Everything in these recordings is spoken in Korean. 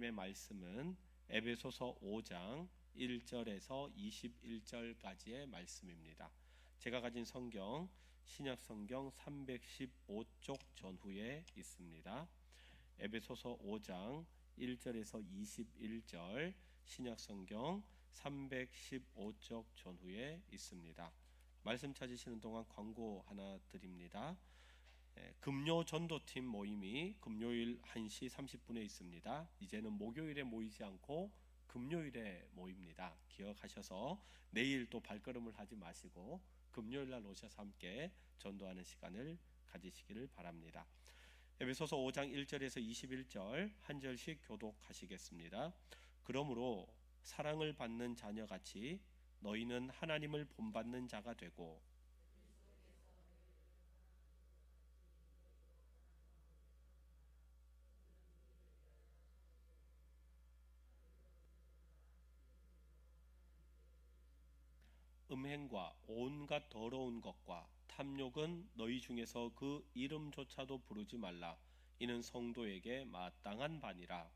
하나님의 말씀은 에베소서 5장 1절에서 21절까지의 말씀입니다. 제가 가진 성경 신약 성경 315쪽 전후에 있습니다. 에베소서 5장 1절에서 21절 신약 성경 315쪽 전후에 있습니다. 말씀 찾으시는 동안 광고 하나 드립니다. 금요 전도팀 모임이 금요일 1시 30분에 있습니다. 이제는 목요일에 모이지 않고 금요일에 모입니다. 기억하셔서 내일 또 발걸음을 하지 마시고 금요일 날 오셔서 함께 전도하는 시간을 가지시기를 바랍니다. 에베소서 5장 1절에서 21절 한 절씩 교독하시겠습니다. 그러므로 사랑을 받는 자녀같이 너희는 하나님을 본받는 자가 되고 음행과 온갖 더러운 것과 탐욕은 너희 중에서 그 이름조차도 부르지 말라. 이는 성도에게 마땅한 바니라.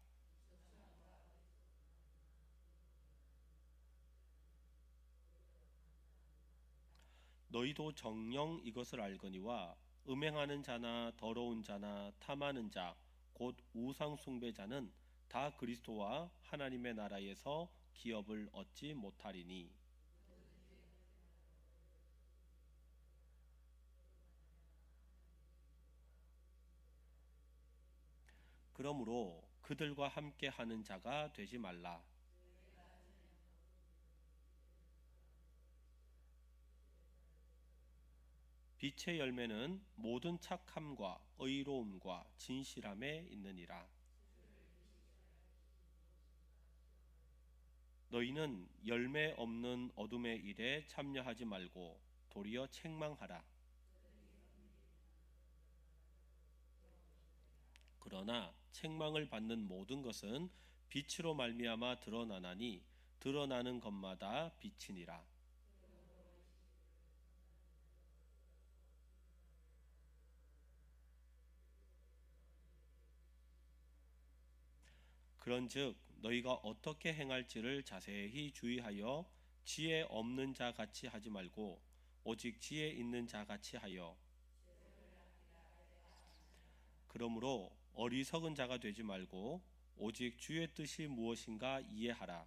너희도 정녕 이것을 알거니와 음행하는 자나 더러운 자나 탐하는 자 곧 우상 숭배자는 다 그리스도와 하나님의 나라에서 기업을 얻지 못하리니. 그러므로 그들과 함께 하는 자가 되지 말라. 빛의 열매는 모든 착함과 의로움과 진실함에 있느니라. 너희는 열매 없는 어둠의 일에 참여하지 말고 도리어 책망하라. 그러나 책망을 받는 모든 것은 빛으로 말미암아 드러나나니 드러나는 것마다 빛이니라. 그런즉 너희가 어떻게 행할지를 자세히 주의하여 지혜 없는 자 같이 하지 말고 오직 지혜 있는 자 같이 하여 그러므로 어리석은 자가 되지 말고 오직 주의 뜻이 무엇인가 이해하라.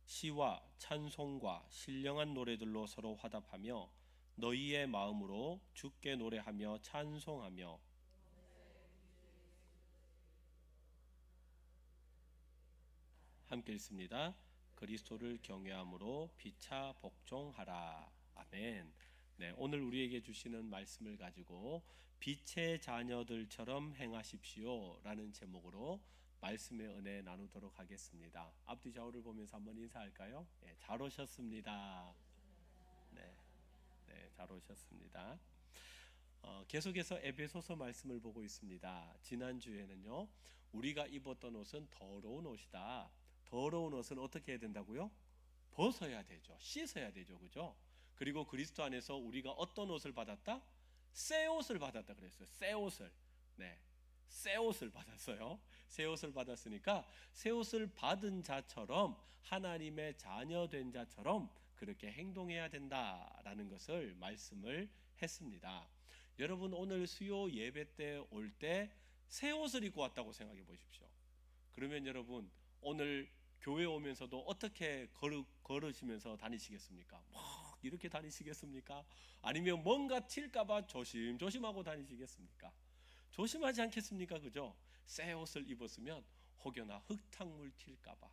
시와 찬송과 신령한 노래들로 서로 화답하며 너희의 마음으로 주께 노래하며 찬송하며 함께 읽습니다. 그리스도를 경외함으로 피차 복종하라. 아멘. 네, 오늘 우리에게 주시는 말씀을 가지고 빛의 자녀들처럼 행하십시오 라는 제목으로 말씀의 은혜 나누도록 하겠습니다. 앞뒤 좌우를 보면서 한번 인사할까요? 네, 잘 오셨습니다. 네, 네, 잘 오셨습니다. 계속해서 에베소서 말씀을 보고 있습니다. 지난주에는요, 우리가 입었던 옷은 더러운 옷이다. 더러운 옷은 어떻게 해야 된다고요? 벗어야 되죠. 씻어야 되죠. 그죠? 그리고 그리스도 안에서 우리가 어떤 옷을 받았다? 새 옷을 받았다 그랬어요. 새 옷을. 네. 새 옷을 받았어요. 새 옷을 받았으니까 새 옷을 받은 자처럼 하나님의 자녀 된 자처럼 그렇게 행동해야 된다라는 것을 말씀을 했습니다. 여러분 오늘 수요 예배 때 올 때 새 옷을 입고 왔다고 생각해 보십시오. 그러면 여러분 오늘 교회 오면서도 어떻게 걸으시면서 다니시겠습니까? 막 이렇게 다니시겠습니까? 아니면 뭔가 튈까봐 조심조심하고 다니시겠습니까? 조심하지 않겠습니까? 그죠? 새 옷을 입었으면 혹여나 흙탕물 튈까봐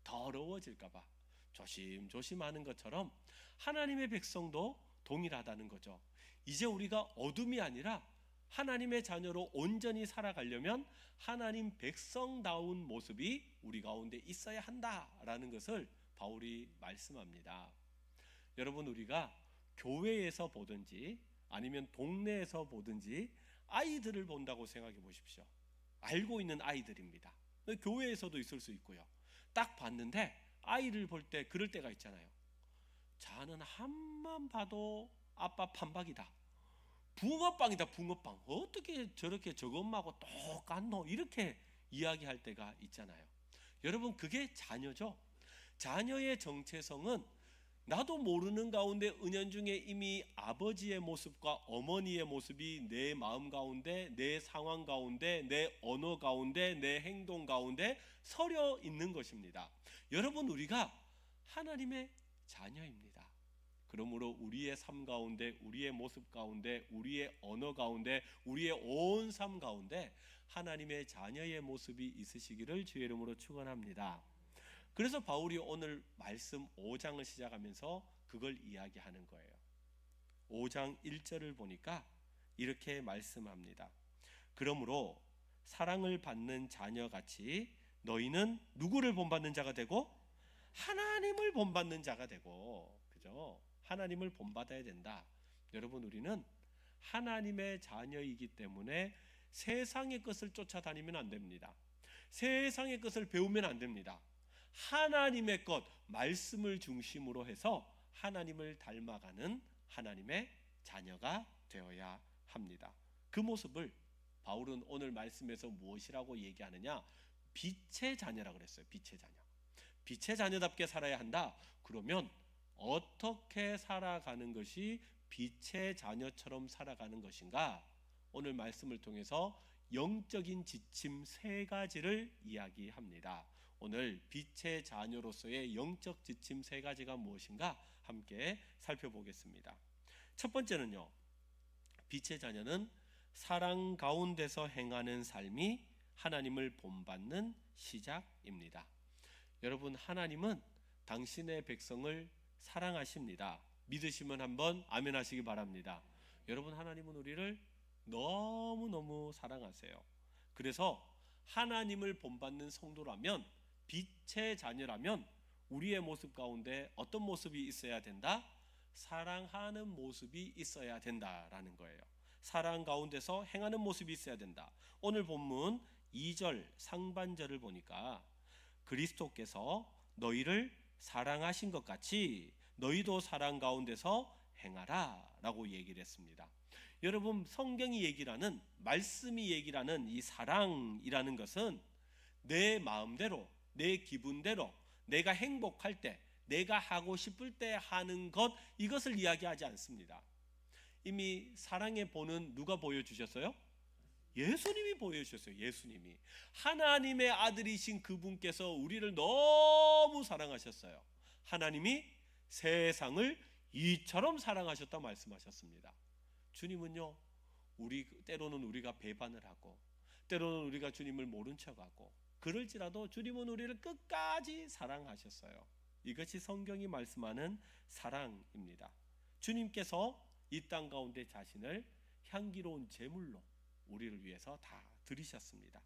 더러워질까봐 조심조심하는 것처럼 하나님의 백성도 동일하다는 거죠. 이제 우리가 어둠이 아니라 하나님의 자녀로 온전히 살아가려면 하나님 백성다운 모습이 우리 가운데 있어야 한다라는 것을 바울이 말씀합니다. 여러분 우리가 교회에서 보든지 아니면 동네에서 보든지 아이들을 본다고 생각해 보십시오. 알고 있는 아이들입니다. 교회에서도 있을 수 있고요. 딱 봤는데 아이를 볼 때 그럴 때가 있잖아요. 자는 한만 봐도 아빠 판박이다. 붕어빵이다 붕어빵. 어떻게 저렇게 저것하고 똑같노? 이렇게 이야기할 때가 있잖아요. 여러분 그게 자녀죠. 자녀의 정체성은 나도 모르는 가운데 은연중에 이미 아버지의 모습과 어머니의 모습이 내 마음 가운데, 내 상황 가운데, 내 언어 가운데, 내 행동 가운데 서려 있는 것입니다. 여러분 우리가 하나님의 자녀입니다. 그러므로 우리의 삶 가운데, 우리의 모습 가운데, 우리의 언어 가운데, 우리의 온 삶 가운데 하나님의 자녀의 모습이 있으시기를 주의 이름으로 축원합니다. 그래서 바울이 오늘 말씀 5장을 시작하면서 그걸 이야기하는 거예요. 5장 1절을 보니까 이렇게 말씀합니다. 그러므로 사랑을 받는 자녀같이 너희는 누구를 본받는 자가 되고 하나님을 본받는 자가 되고, 그죠? 하나님을 본받아야 된다. 여러분 우리는 하나님의 자녀이기 때문에 세상의 것을 쫓아다니면 안 됩니다. 세상의 것을 배우면 안 됩니다. 하나님의 것, 말씀을 중심으로 해서 하나님을 닮아가는 하나님의 자녀가 되어야 합니다. 그 모습을 바울은 오늘 말씀에서 무엇이라고 얘기하느냐? 빛의 자녀라고 그랬어요. 빛의 자녀. 빛의 자녀답게 살아야 한다. 그러면 어떻게 살아가는 것이 빛의 자녀처럼 살아가는 것인가? 오늘 말씀을 통해서 영적인 지침 3가지를 이야기합니다. 오늘 빛의 자녀로서의 영적 지침 3가지가 무엇인가 함께 살펴보겠습니다. 첫 번째는요, 빛의 자녀는 사랑 가운데서 행하는 삶이 하나님을 본받는 시작입니다. 여러분 하나님은 당신의 백성을 사랑하십니다. 믿으시면 한번 아멘 하시기 바랍니다. 여러분 하나님은 우리를 너무너무 사랑하세요. 그래서 하나님을 본받는 성도라면, 빛의 자녀라면 우리의 모습 가운데 어떤 모습이 있어야 된다? 사랑하는 모습이 있어야 된다라는 거예요. 사랑 가운데서 행하는 모습이 있어야 된다. 오늘 본문 2절 상반절을 보니까 그리스도께서 너희를 사랑하신 것 같이 너희도 사랑 가운데서 행하라 라고 얘기를 했습니다. 여러분 성경이 얘기라는, 말씀이 얘기라는 이 사랑이라는 것은 내 마음대로, 내 기분대로, 내가 행복할 때, 내가 하고 싶을 때 하는 것, 이것을 이야기하지 않습니다. 이미 사랑의 본은 누가 보여주셨어요? 예수님이 보여주셨어요. 예수님이. 하나님의 아들이신 그분께서 우리를 너무 사랑하셨어요. 하나님이 세상을 이처럼 사랑하셨다 말씀하셨습니다. 주님은요, 때로는 우리가 배반을 하고, 때로는 우리가 주님을 모른 척하고, 그럴지라도 주님은 우리를 끝까지 사랑하셨어요. 이것이 성경이 말씀하는 사랑입니다. 주님께서 이 땅 가운데 자신을 향기로운 제물로 우리를 위해서 다 드리셨습니다.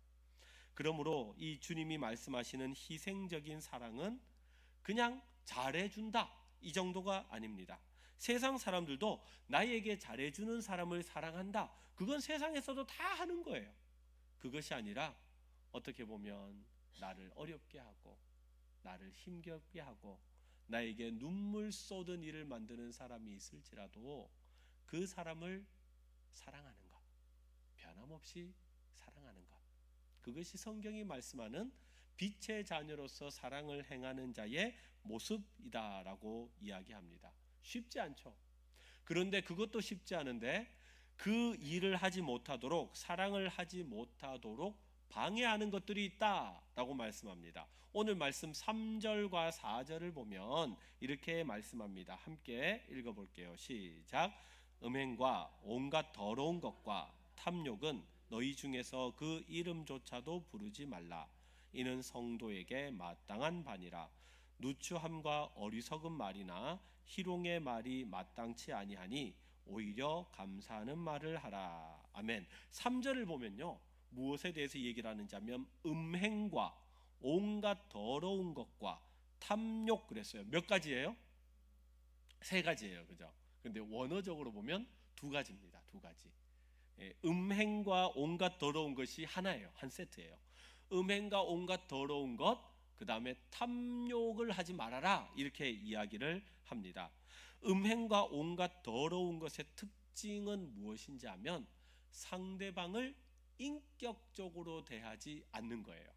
그러므로 이 주님이 말씀하시는 희생적인 사랑은 그냥 잘해준다 이 정도가 아닙니다. 세상 사람들도 나에게 잘해주는 사람을 사랑한다, 그건 세상에서도 다 하는 거예요. 그것이 아니라 어떻게 보면 나를 어렵게 하고 나를 힘겹게 하고 나에게 눈물 쏟은 일을 만드는 사람이 있을지라도 그 사람을 사랑하는 것, 변함없이 사랑하는 것, 그것이 성경이 말씀하는 빛의 자녀로서 사랑을 행하는 자의 모습이다라고 이야기합니다. 쉽지 않죠. 그런데 그것도 쉽지 않은데 그 일을 하지 못하도록, 사랑을 하지 못하도록 방해하는 것들이 있다라고 말씀합니다. 오늘 말씀 3절과 4절을 보면 이렇게 말씀합니다. 함께 읽어볼게요. 시작. 음행과 온갖 더러운 것과 탐욕은 너희 중에서 그 이름조차도 부르지 말라. 이는 성도에게 마땅한 바니라. 누추함과 어리석은 말이나 희롱의 말이 마땅치 아니하니 오히려 감사하는 말을 하라. 아멘. 3절을 보면요, 무엇에 대해서 얘기를 하는지 하면 음행과 온갖 더러운 것과 탐욕 그랬어요. 몇 가지예요? 3가지예요. 그죠? 근데 원어적으로 보면 2가지입니다. 2가지. 음행과 온갖 더러운 것이 하나예요. 한 세트예요. 음행과 온갖 더러운 것, 그 다음에 탐욕을 하지 말아라, 이렇게 이야기를 합니다. 음행과 온갖 더러운 것의 특징은 무엇인지 하면 상대방을 인격적으로 대하지 않는 거예요.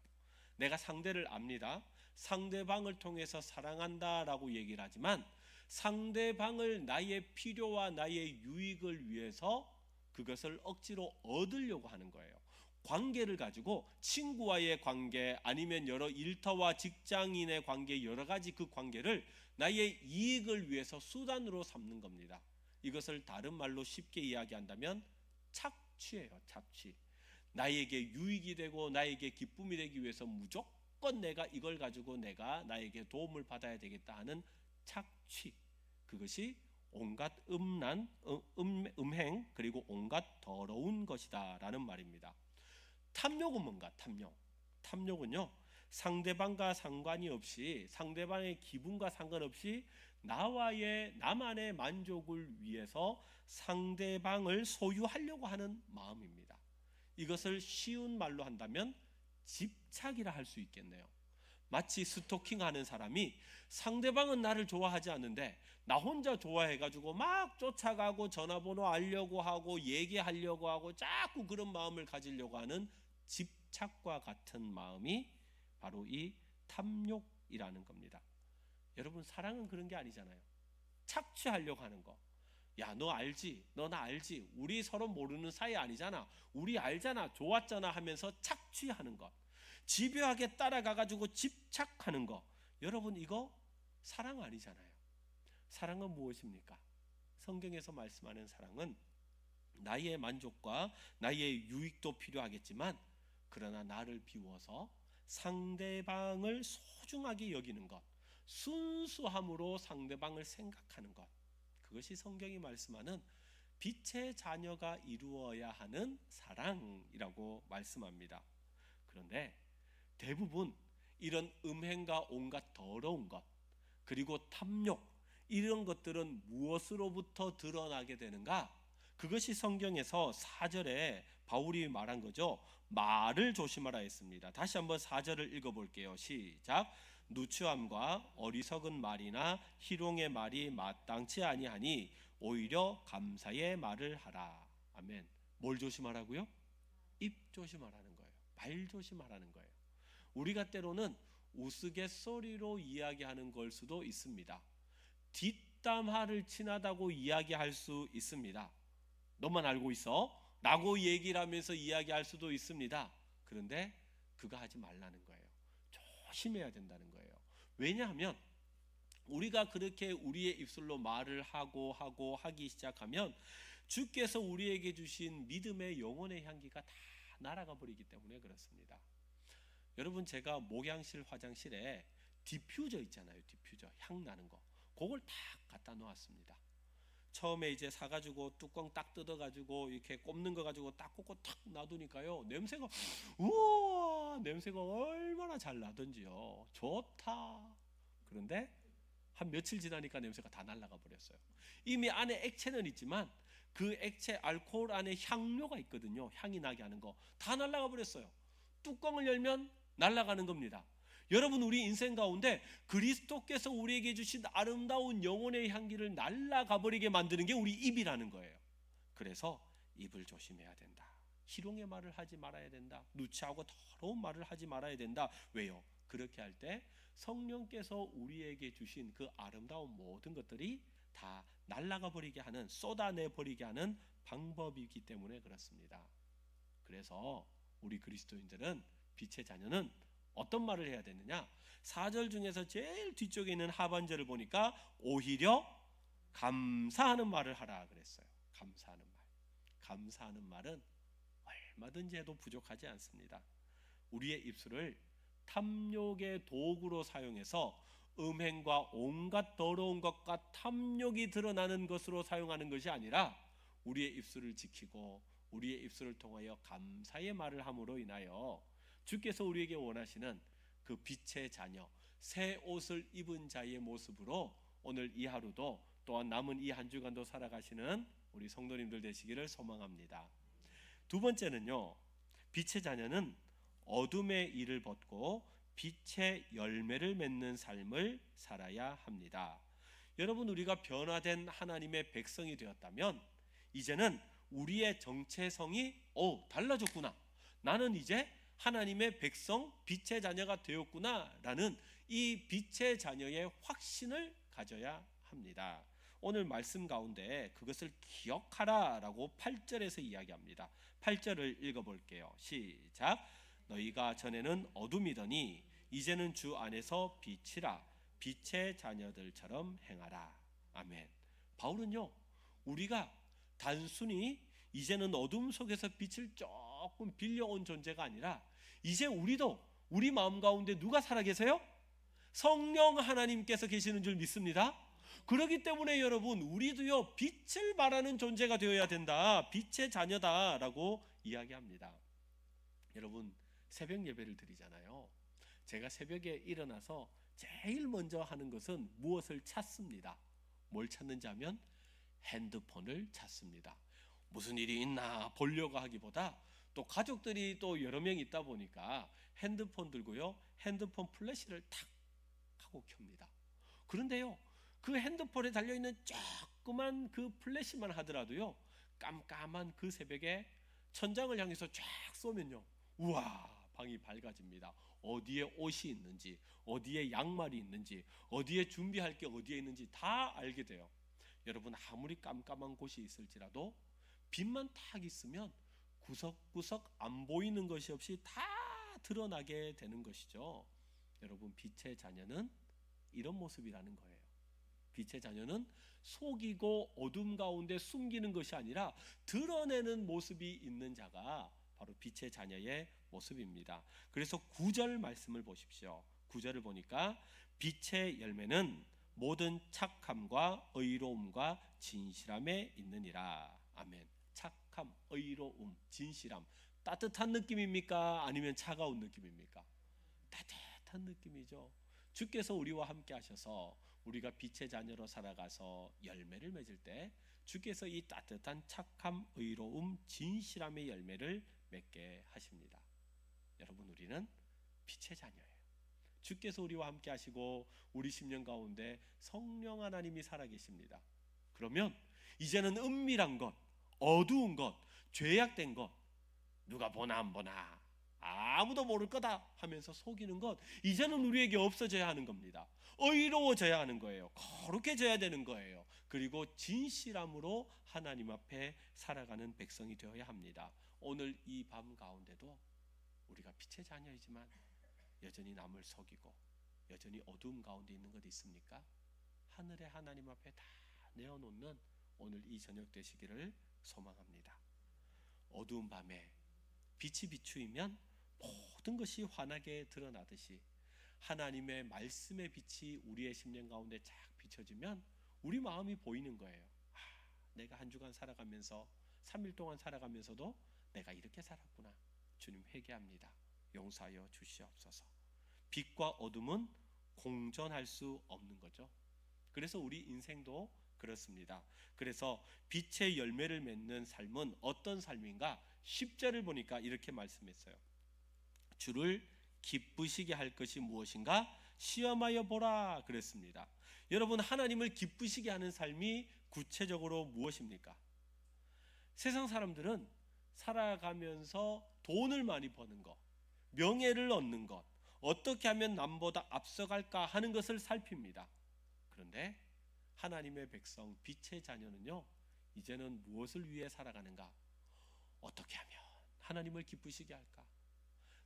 내가 상대를 압니다. 상대방을 통해서 사랑한다라고 얘기를 하지만 상대방을 나의 필요와 나의 유익을 위해서 그것을 억지로 얻으려고 하는 거예요. 관계를 가지고 친구와의 관계 아니면 여러 일터와 직장인의 관계, 여러 가지 그 관계를 나의 이익을 위해서 수단으로 삼는 겁니다. 이것을 다른 말로 쉽게 이야기한다면 착취예요. 착취. 나에게 유익이 되고 나에게 기쁨이 되기 위해서 무조건 내가 이걸 가지고 내가 나에게 도움을 받아야 되겠다 하는 착취. 그것이 온갖 음행 그리고 온갖 더러운 것이다 라는 말입니다. 탐욕은 뭔가? 탐욕은요, 상대방과 상관이 없이, 상대방의 기분과 상관없이 나만의 만족을 위해서 상대방을 소유하려고 하는 마음입니다. 이것을 쉬운 말로 한다면 집착이라 할 수 있겠네요. 마치 스토킹하는 사람이 상대방은 나를 좋아하지 않는데 나 혼자 좋아해가지고 막 쫓아가고 전화번호 알려고 하고 얘기하려고 하고 자꾸 그런 마음을 가지려고 하는 집착과 같은 마음이 바로 이 탐욕이라는 겁니다. 여러분, 사랑은 그런 게 아니잖아요. 착취하려고 하는 거. 야, 너 알지? 너 나 알지? 우리 서로 모르는 사이 아니잖아. 우리 알잖아. 좋았잖아 하면서 착취하는 것. 집요하게 따라가가지고 집착하는 거. 여러분, 이거 사랑 아니잖아요. 사랑은 무엇입니까? 성경에서 말씀하는 사랑은 나의 만족과 나의 유익도 필요하겠지만 그러나 나를 비워서 상대방을 소중하게 여기는 것, 순수함으로 상대방을 생각하는 것, 그것이 성경이 말씀하는 빛의 자녀가 이루어야 하는 사랑이라고 말씀합니다. 그런데 대부분 이런 음행과 온갖 더러운 것 그리고 탐욕, 이런 것들은 무엇으로부터 드러나게 되는가? 그것이 성경에서 4절에 바울이 말한 거죠. 말을 조심하라 했습니다. 다시 한번 4절을 읽어볼게요. 시작. 누추함과 어리석은 말이나 희롱의 말이 마땅치 아니하니 오히려 감사의 말을 하라. 아멘. 뭘 조심하라고요? 입 조심하라는 거예요. 말 조심하라는 거예요. 우리가 때로는 우스갯소리로 이야기하는 걸 수도 있습니다. 뒷담화를 친하다고 이야기할 수 있습니다. 너만 알고 있어? 라고 얘기를 하면서 이야기할 수도 있습니다. 그런데 그거 하지 말라는 거예요. 조심해야 된다는 거예요. 왜냐하면 우리가 그렇게 우리의 입술로 말을 하기 시작하면 주께서 우리에게 주신 믿음의 영혼의 향기가 다 날아가 버리기 때문에 그렇습니다. 여러분, 제가 목양실 화장실에 디퓨저 있잖아요. 디퓨저, 향 나는 거. 그걸 다 갖다 놓았습니다. 처음에 이제 사가지고 뚜껑 딱 뜯어가지고 이렇게 꼽는 거 가지고 딱 꽂고 탁 놔두니까요, 냄새가 우와, 냄새가 얼마나 잘 나던지요. 좋다. 그런데 한 며칠 지나니까 냄새가 다 날아가 버렸어요. 이미 안에 액체는 있지만 그 액체 알코올 안에 향료가 있거든요. 향이 나게 하는 거 다 날아가 버렸어요. 뚜껑을 열면 날아가는 겁니다. 여러분, 우리 인생 가운데 그리스도께서 우리에게 주신 아름다운 영혼의 향기를 날아가 버리게 만드는 게 우리 입이라는 거예요. 그래서 입을 조심해야 된다. 희롱의 말을 하지 말아야 된다. 누추하고 더러운 말을 하지 말아야 된다. 왜요? 그렇게 할 때 성령께서 우리에게 주신 그 아름다운 모든 것들이 다 날아가 버리게 하는, 쏟아내 버리게 하는 방법이기 때문에 그렇습니다. 그래서 우리 그리스도인들은, 빛의 자녀는 어떤 말을 해야 되느냐? 4절 중에서 제일 뒤쪽에 있는 하반절을 보니까 오히려 감사하는 말을 하라 그랬어요. 감사하는 말. 감사하는 말은 얼마든지 해도 부족하지 않습니다. 우리의 입술을 탐욕의 도구로 사용해서 음행과 온갖 더러운 것과 탐욕이 드러나는 것으로 사용하는 것이 아니라 우리의 입술을 지키고 우리의 입술을 통하여 감사의 말을 함으로 인하여 주께서 우리에게 원하시는 그 빛의 자녀, 새 옷을 입은 자의 모습으로 오늘 이 하루도 또한 남은 이 한 주간도 살아가시는 우리 성도님들 되시기를 소망합니다. 두 번째는요, 빛의 자녀는 어둠의 일을 벗고 빛의 열매를 맺는 삶을 살아야 합니다. 여러분, 우리가 변화된 하나님의 백성이 되었다면 이제는 우리의 정체성이 달라졌구나. 나는 이제 하나님의 백성, 빛의 자녀가 되었구나 라는 이 빛의 자녀의 확신을 가져야 합니다. 오늘 말씀 가운데 그것을 기억하라 라고 8절에서 이야기합니다. 8절을 읽어볼게요. 시작. 너희가 전에는 어둠이더니 이제는 주 안에서 빛이라. 빛의 자녀들처럼 행하라. 아멘. 바울은요, 우리가 단순히 이제는 어둠 속에서 빛을 조금 빌려온 존재가 아니라 이제 우리 마음 가운데 누가 살아 계세요? 성령 하나님께서 계시는 줄 믿습니다. 그렇기 때문에 여러분, 우리도요 빛을 발하는 존재가 되어야 된다. 빛의 자녀다라고 이야기합니다. 여러분, 새벽 예배를 드리잖아요. 제가 새벽에 일어나서 제일 먼저 하는 것은 무엇을 찾습니다. 뭘 찾는지 하면 핸드폰을 찾습니다. 무슨 일이 있나 보려고 하기보다 또 가족들이 또 여러 명 있다 보니까 핸드폰 들고요, 핸드폰 플래시를 탁 하고 켭니다. 그런데요, 그 핸드폰에 달려있는 조그만 그 플래시만 하더라도요, 깜깜한 그 새벽에 천장을 향해서 쫙 쏘면요, 우와, 방이 밝아집니다. 어디에 옷이 있는지, 어디에 양말이 있는지, 어디에 준비할 게 어디에 있는지 다 알게 돼요. 여러분, 아무리 깜깜한 곳이 있을지라도 빛만 탁 있으면 구석구석 안 보이는 것이 없이 다 드러나게 되는 것이죠. 여러분, 빛의 자녀는 이런 모습이라는 거예요. 빛의 자녀는 속이고 어둠 가운데 숨기는 것이 아니라 드러내는 모습이 있는 자가 바로 빛의 자녀의 모습입니다. 그래서 9절 말씀을 보십시오. 9절을 보니까 빛의 열매는 모든 착함과 의로움과 진실함에 있느니라. 아멘. 착함, 의로움, 진실함. 따뜻한 느낌입니까? 아니면 차가운 느낌입니까? 따뜻한 느낌이죠. 주께서 우리와 함께 하셔서 우리가 빛의 자녀로 살아가서 열매를 맺을 때 주께서 이 따뜻한 착함, 의로움, 진실함의 열매를 맺게 하십니다. 여러분, 우리는 빛의 자녀예요. 주께서 우리와 함께 하시고 우리 심령 가운데 성령 하나님이 살아계십니다. 그러면 이제는 은밀한 것, 어두운 것, 죄악된 것, 누가 보나 안 보나, 아무도 모를 거다 하면서 속이는 것, 이제는 우리에게 없어져야 하는 겁니다. 의로워져야 하는 거예요. 거룩해져야 되는 거예요. 그리고 진실함으로 하나님 앞에 살아가는 백성이 되어야 합니다. 오늘 이 밤 가운데도 우리가 빛의 자녀이지만 여전히 남을 속이고 여전히 어두움 가운데 있는 것 있습니까? 하늘의 하나님 앞에 다 내어놓는 오늘 이 저녁 되시기를 소망합니다. 어두운 밤에 빛이 비추이면 모든 것이 환하게 드러나듯이 하나님의 말씀의 빛이 우리의 심령 가운데 쫙 비춰지면 우리 마음이 보이는 거예요. 내가 한 주간 살아가면서 3일 동안 살아가면서도 내가 이렇게 살았구나. 주님, 회개합니다. 용서하여 주시옵소서. 빛과 어둠은 공존할 수 없는 거죠. 그래서 우리 인생도 그렇습니다. 그래서 빛의 열매를 맺는 삶은 어떤 삶인가? 10절을 보니까 이렇게 말씀했어요. 주를 기쁘시게 할 것이 무엇인가? 시험하여 보라 그랬습니다. 여러분, 하나님을 기쁘시게 하는 삶이 구체적으로 무엇입니까? 세상 사람들은 살아가면서 돈을 많이 버는 것, 명예를 얻는 것, 어떻게 하면 남보다 앞서갈까 하는 것을 살핍니다. 그런데 하나님의 백성, 빛의 자녀는요, 이제는 무엇을 위해 살아가는가? 어떻게 하면 하나님을 기쁘시게 할까?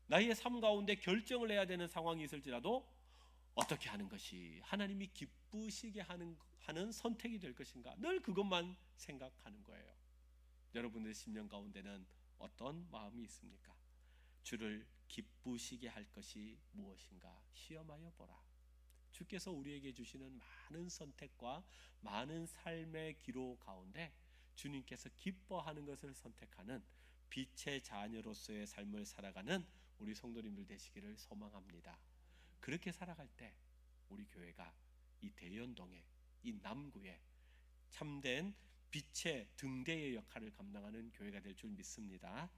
나의 삶 가운데 결정을 해야 되는 상황이 있을지라도 어떻게 하는 것이 하나님이 기쁘시게 하는 선택이 될 것인가? 늘 그것만 생각하는 거예요. 여러분의 심령 가운데는 어떤 마음이 있습니까? 주를 기쁘시게 할 것이 무엇인가? 시험하여 보라. 주께서 우리에게 주시는 많은 선택과 많은 삶의 기로 가운데 주님께서 기뻐하는 것을 선택하는 빛의 자녀로서의 삶을 살아가는 우리 성도님들 되시기를 소망합니다. 그렇게 살아갈 때 우리 교회가 이 대연동에, 이 남구에 참된 빛의 등대의 역할을 감당하는 교회가 될 줄 믿습니다.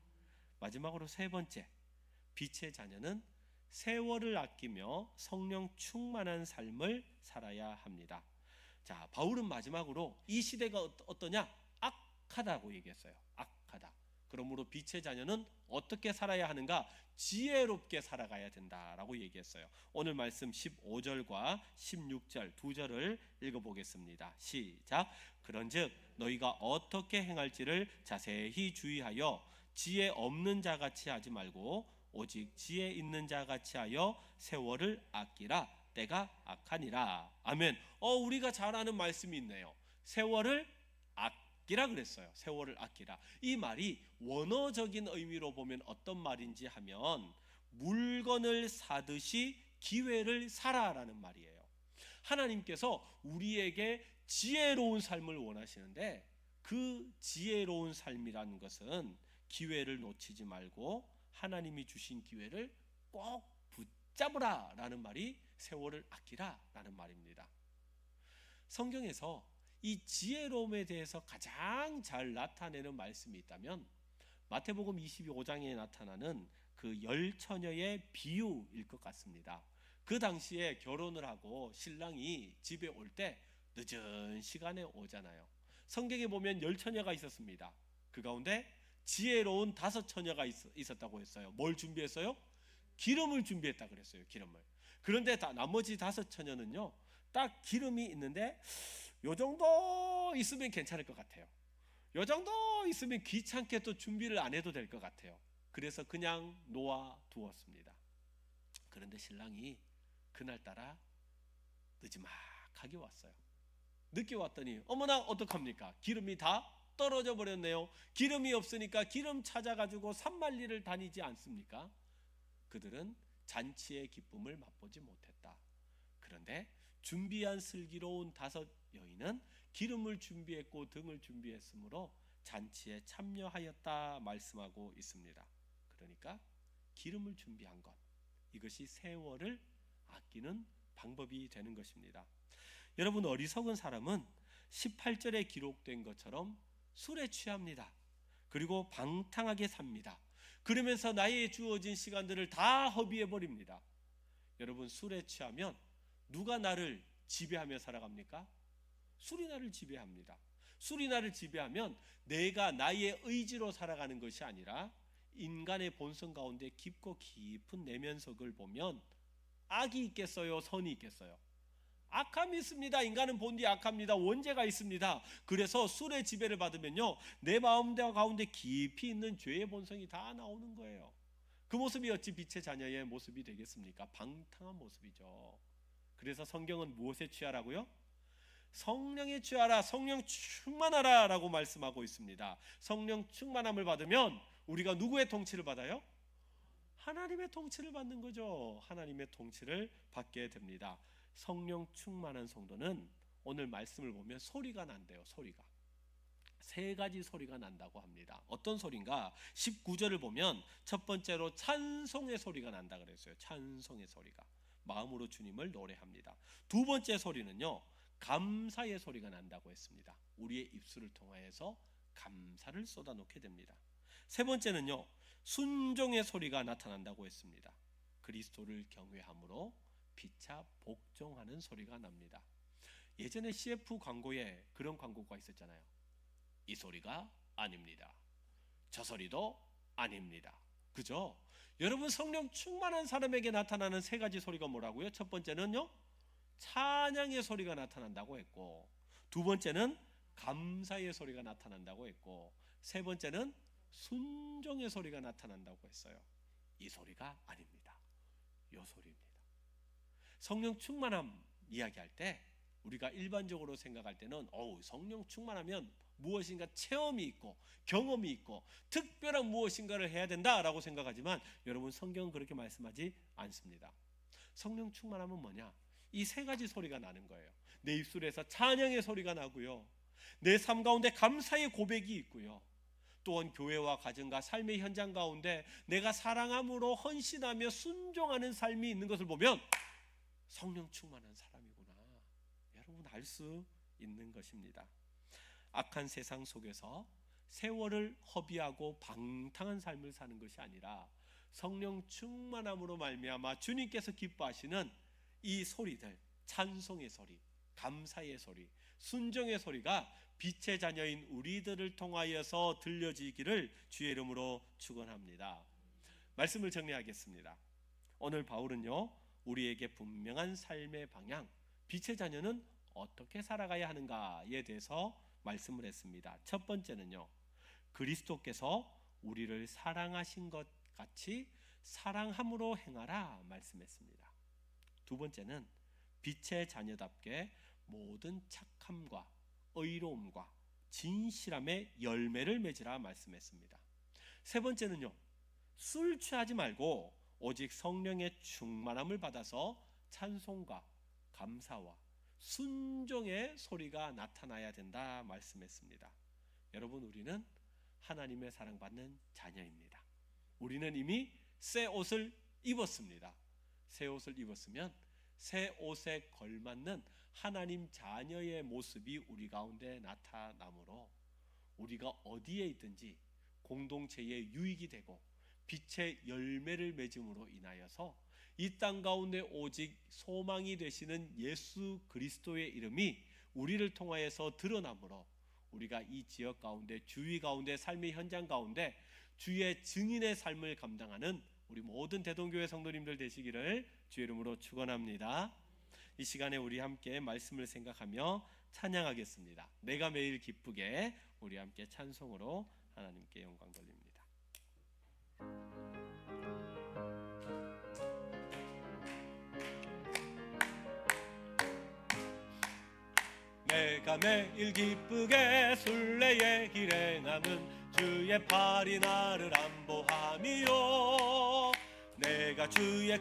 마지막으로 세 번째, 빛의 자녀는 세월을 아끼며 성령 충만한 삶을 살아야 합니다. 자, 바울은 마지막으로 이 시대가 어떠냐? 악하다고 얘기했어요. 악하다. 그러므로 빛의 자녀는 어떻게 살아야 하는가? 지혜롭게 살아가야 된다라고 얘기했어요. 오늘 말씀 15절과 16절 두 절을 읽어보겠습니다. 시작. 그런즉 너희가 어떻게 행할지를 자세히 주의하여 지혜 없는 자같이 하지 말고 오직 지혜 있는 자같이 하여 세월을 아끼라. 때가 악하니라. 아멘. 우리가 잘 아는 말씀이 있네요. 세월을 아끼라 그랬어요. 세월을 아끼라. 이 말이 원어적인 의미로 보면 어떤 말인지 하면 물건을 사듯이 기회를 사라라는 말이에요. 하나님께서 우리에게 지혜로운 삶을 원하시는데 그 지혜로운 삶이라는 것은 기회를 놓치지 말고 하나님이 주신 기회를 꼭 붙잡으라 라는 말이 세월을 아끼라 라는 말입니다. 성경에서 이 지혜로움에 대해서 가장 잘 나타내는 말씀이 있다면 마태복음 25장에 나타나는 그 열처녀의 비유일 것 같습니다. 그 당시에 결혼을 하고 신랑이 집에 올 때 늦은 시간에 오잖아요. 성경에 보면 열처녀가 있었습니다. 그 가운데 지혜로운 5처녀가 있었다고 했어요. 뭘 준비했어요? 기름을 준비했다 그랬어요. 기름을. 그런데 나머지 5처녀는요, 딱 기름이 있는데 요 정도 있으면 괜찮을 것 같아요. 요 정도 있으면 귀찮게 또 준비를 안 해도 될 것 같아요. 그래서 그냥 놓아 두었습니다. 그런데 신랑이 그날따라 늦지막하게 왔어요. 늦게 왔더니 어머나 어떡합니까? 기름이 다 떨어져 버렸네요. 기름이 없으니까 기름 찾아가지고 산만리를 다니지 않습니까? 그들은 잔치의 기쁨을 맛보지 못했다. 그런데 준비한 슬기로운 5 여인은 기름을 준비했고 등을 준비했으므로 잔치에 참여하였다 말씀하고 있습니다. 그러니까 기름을 준비한 것, 이것이 세월을 아끼는 방법이 되는 것입니다. 여러분, 어리석은 사람은 18절에 기록된 것처럼 술에 취합니다. 그리고 방탕하게 삽니다. 그러면서 나에게 주어진 시간들을 다 허비해 버립니다. 여러분, 술에 취하면 누가 나를 지배하며 살아갑니까? 술이 나를 지배합니다. 술이 나를 지배하면 내가 나의 의지로 살아가는 것이 아니라 인간의 본성 가운데 깊고 깊은 내면석을 보면 악이 있겠어요? 선이 있겠어요? 악함이 있습니다. 인간은 본디 악합니다. 원죄가 있습니다. 그래서 술의 지배를 받으면요, 내 마음 가운데 깊이 있는 죄의 본성이 다 나오는 거예요. 그 모습이 어찌 빛의 자녀의 모습이 되겠습니까? 방탕한 모습이죠. 그래서 성경은 무엇에 취하라고요? 성령에 취하라, 성령 충만하라 라고 말씀하고 있습니다. 성령 충만함을 받으면 우리가 누구의 통치를 받아요? 하나님의 통치를 받는 거죠. 하나님의 통치를 받게 됩니다. 성령 충만한 성도는 오늘 말씀을 보면 소리가 난대요. 소리가 3가지 소리가 난다고 합니다. 어떤 소리인가? 19절을 보면 첫 번째로 찬송의 소리가 난다 그랬어요. 찬송의 소리가 마음으로 주님을 노래합니다. 두 번째 소리는요, 감사의 소리가 난다고 했습니다. 우리의 입술을 통하여서 감사를 쏟아놓게 됩니다. 세 번째는요, 순종의 소리가 나타난다고 했습니다. 그리스도를 경외함으로 피차 복종하는 소리가 납니다. 예전에 CF 광고에 그런 광고가 있었잖아요. 이 소리가 아닙니다. 저 소리도 아닙니다. 그죠? 여러분, 성령 충만한 사람에게 나타나는 3가지 소리가 뭐라고요? 첫 번째는요, 찬양의 소리가 나타난다고 했고, 두 번째는 감사의 소리가 나타난다고 했고, 세 번째는 순종의 소리가 나타난다고 했어요. 이 소리가 아닙니다. 이 소리입니다. 성령 충만함 이야기할 때 우리가 일반적으로 생각할 때는 성령 충만하면 무엇인가 체험이 있고 경험이 있고 특별한 무엇인가를 해야 된다라고 생각하지만 여러분, 성경은 그렇게 말씀하지 않습니다. 성령 충만함은 뭐냐? 이 3가지 소리가 나는 거예요. 내 입술에서 찬양의 소리가 나고요, 내 삶 가운데 감사의 고백이 있고요, 또한 교회와 가정과 삶의 현장 가운데 내가 사랑함으로 헌신하며 순종하는 삶이 있는 것을 보면 성령 충만한 사람이구나, 여러분 알 수 있는 것입니다. 악한 세상 속에서 세월을 허비하고 방탕한 삶을 사는 것이 아니라 성령 충만함으로 말미암아 주님께서 기뻐하시는 이 소리들, 찬송의 소리, 감사의 소리, 순종의 소리가 빛의 자녀인 우리들을 통하여서 들려지기를 주의 이름으로 축원합니다. 말씀을 정리하겠습니다. 오늘 바울은요, 우리에게 분명한 삶의 방향, 빛의 자녀는 어떻게 살아가야 하는가에 대해서 말씀을 했습니다. 첫 번째는요, 그리스도께서 우리를 사랑하신 것 같이 사랑함으로 행하라 말씀했습니다. 두 번째는 빛의 자녀답게 모든 착함과 의로움과 진실함의 열매를 맺으라 말씀했습니다. 세 번째는요, 술 취하지 말고 오직 성령의 충만함을 받아서 찬송과 감사와 순종의 소리가 나타나야 된다 말씀했습니다. 여러분, 우리는 하나님의 사랑받는 자녀입니다. 우리는 이미 새 옷을 입었습니다. 새 옷을 입었으면 새 옷에 걸맞는 하나님 자녀의 모습이 우리 가운데 나타나므로 우리가 어디에 있든지 공동체의 유익이 되고 빛의 열매를 맺음으로 인하여서 이 땅 가운데 오직 소망이 되시는 예수 그리스도의 이름이 우리를 통하여서 드러나므로 우리가 이 지역 가운데, 주위 가운데, 삶의 현장 가운데 주의 증인의 삶을 감당하는 우리 모든 대동교회 성도님들 되시기를 주의 이름으로 축원합니다. 이 시간에 우리 함께 말씀을 생각하며 찬양하겠습니다. 내가 매일 기쁘게, 우리 함께 찬송으로 하나님께 영광 돌립니다. 내가 매일 기쁘게 순례의 길행함은 주의 팔이 나를 안보함이요, 내가 주의